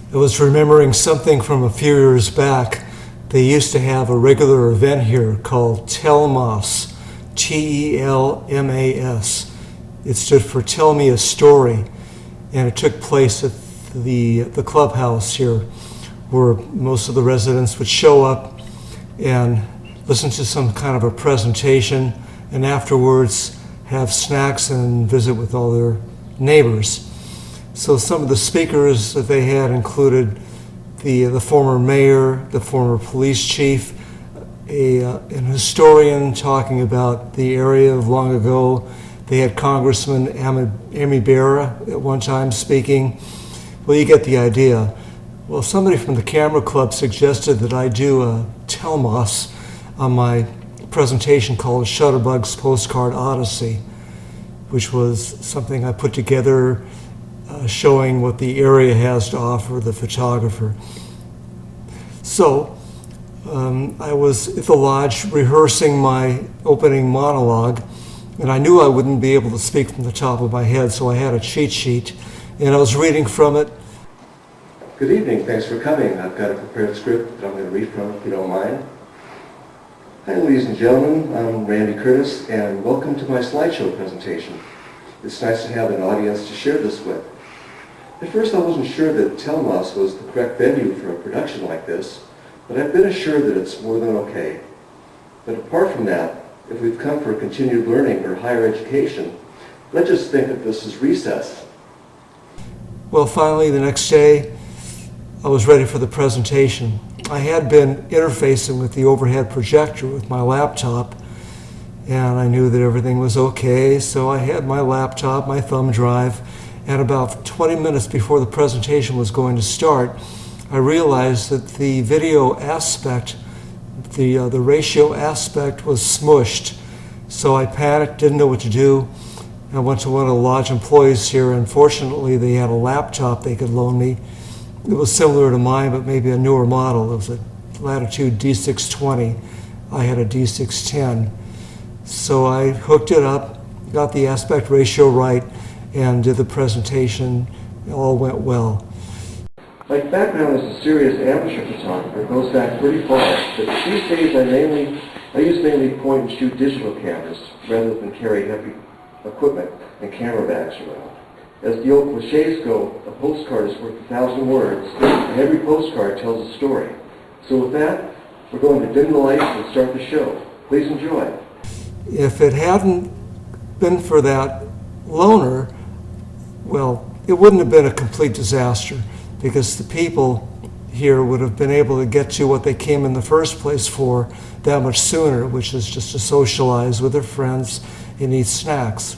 I was remembering something from a few years back. They used to have a regular event here called Telmas, Telmas. It stood for Tell Me a Story, and it took place at the clubhouse here, where most of the residents would show up and listen to some kind of a presentation, and afterwards have snacks and visit with all their neighbors. So some of the speakers that they had included the former mayor, the former police chief, an historian talking about the area of long ago. They had Congressman Amy Barra at one time speaking. Well, you get the idea. Well, somebody from the camera club suggested that I do a Telmas on my presentation called Shutterbug's Postcard Odyssey, which was something I put together showing what the area has to offer the photographer. So I was at the lodge rehearsing my opening monologue, and I knew I wouldn't be able to speak from the top of my head, so I had a cheat sheet, and I was reading from it. Good evening, thanks for coming. I've got a prepared script that I'm going to read from if you don't mind. Hi ladies and gentlemen, I'm Randy Curtis, and welcome to my slideshow presentation. It's nice to have an audience to share this with. At first I wasn't sure that Telmas was the correct venue for a production like this, but I've been assured that it's more than okay. But apart from that, if we've come for continued learning or higher education, let's just think of this as recess. Well, finally, the next day, I was ready for the presentation. I had been interfacing with the overhead projector with my laptop, and I knew that everything was okay, so I had my laptop, my thumb drive, and about 20 minutes before the presentation was going to start, I realized that the video aspect, the ratio aspect was smushed. So I panicked, didn't know what to do. I went to one of the lodge employees here, and fortunately they had a laptop they could loan me. It was similar to mine, but maybe a newer model. It was a Latitude D620. I had a D610. So I hooked it up, got the aspect ratio right, and did the presentation. It all went well. My background as a serious amateur photographer goes back pretty far, but these days I use mainly point and shoot digital cameras rather than carry heavy equipment and camera bags around. As the old cliches go, a postcard is worth 1,000 words, and every postcard tells a story. So with that, we're going to dim the lights and start the show. Please enjoy. If it hadn't been for that loaner, well, it wouldn't have been a complete disaster, because the people here would have been able to get to what they came in the first place for that much sooner, which is just to socialize with their friends and eat snacks.